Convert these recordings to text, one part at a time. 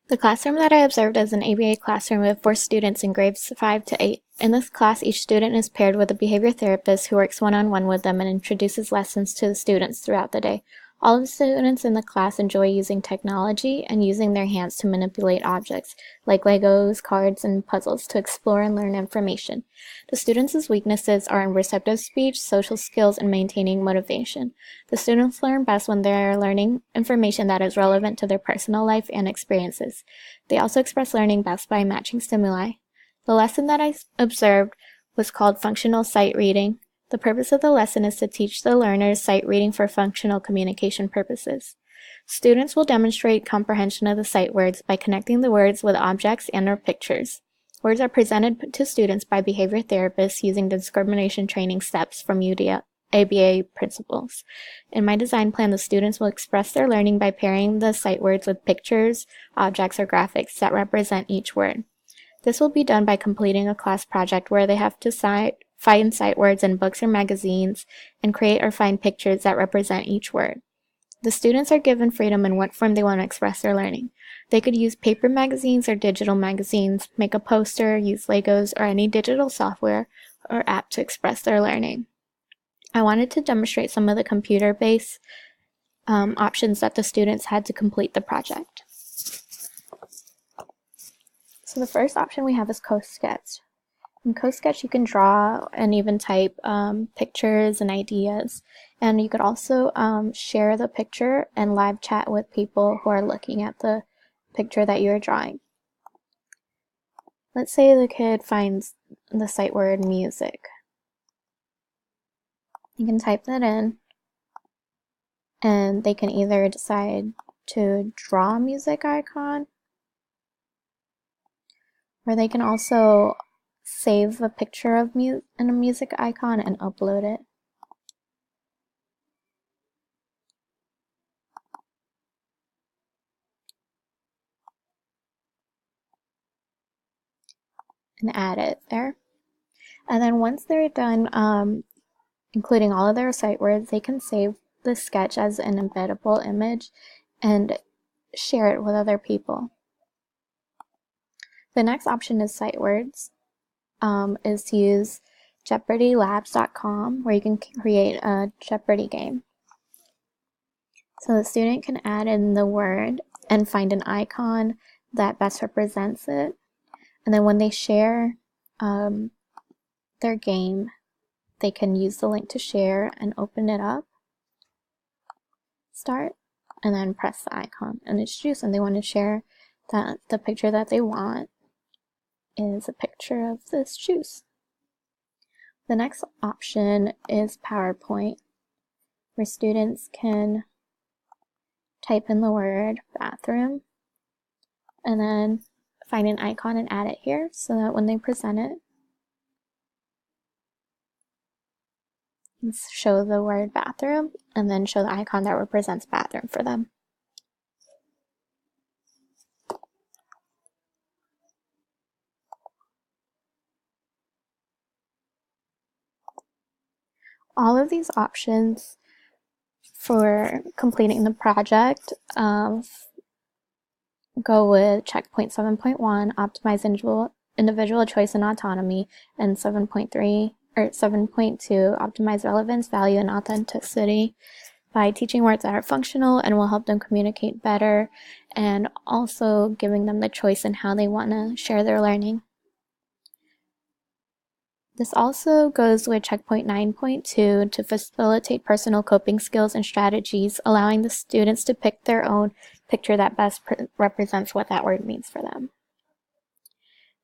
The classroom that I observed is an ABA classroom with 4 students in grades 5 to 8. In this class, each student is paired with a behavior therapist who works one-on-one with them and introduces lessons to the students throughout the day. All of the students in the class enjoy using technology and using their hands to manipulate objects, like Legos, cards, and puzzles, to explore and learn information. The students' weaknesses are in receptive speech, social skills, and maintaining motivation. The students learn best when they are learning information that is relevant to their personal life and experiences. They also express learning best by matching stimuli. The lesson that I observed was called Functional Sight Reading. The purpose of the lesson is to teach the learners sight reading for functional communication purposes. Students will demonstrate comprehension of the sight words by connecting the words with objects and/or pictures. Words are presented to students by behavior therapists using discrimination training steps from UDL. ABA principles. In my design plan, the students will express their learning by pairing the sight words with pictures, objects, or graphics that represent each word. This will be done by completing a class project where they have to find sight words in books or magazines and create or find pictures that represent each word. The students are given freedom in what form they want to express their learning. They could use paper magazines or digital magazines, make a poster, use Legos, or any digital software or app to express their learning. I wanted to demonstrate some of the computer-based options that the students had to complete the project. So the first option we have is CoSketch. In CoSketch, you can draw and even type pictures and ideas. And you could also share the picture and live chat with people who are looking at the picture that you're drawing. Let's say the kid finds the sight word music. You can type that in, and they can either decide to draw a music icon, or they can also save a picture of a music icon and upload it. And add it there. And then once they're done including all of their sight words, they can save the sketch as an embeddable image and share it with other people. The next option is sight words. Is to use jeopardylabs.com, where you can create a Jeopardy game. So the student can add in the word and find an icon that best represents it. And then when they share their game, they can use the link to share and open it up, start, and then press the icon and it's juice, and they want to share that the picture that they want is a picture of this juice. The next option is PowerPoint, where students can type in the word bathroom and then find an icon and add it here so that when they present it, show the word bathroom and then show the icon that represents bathroom for them. All of these options for completing the project go with checkpoint 7.1, optimize individual choice and autonomy, and 7.3 or 7.2, optimize relevance, value, and authenticity, by teaching words that are functional and will help them communicate better, and also giving them the choice in how they want to share their learning. This also goes with checkpoint 9.2 to facilitate personal coping skills and strategies, allowing the students to pick their own picture that best represents what that word means for them.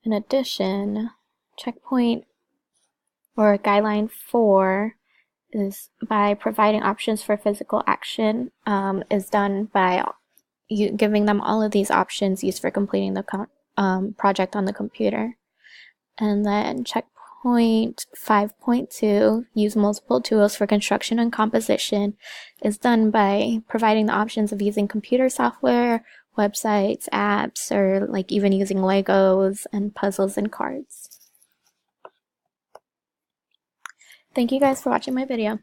In addition, checkpoint or guideline 4 is by providing options for physical action, is done by giving them all of these options used for completing the project on the computer. And then checkpoint 5.2, use multiple tools for construction and composition, is done by providing the options of using computer software, websites, apps, or like even using Legos and puzzles and cards. Thank you guys for watching my video.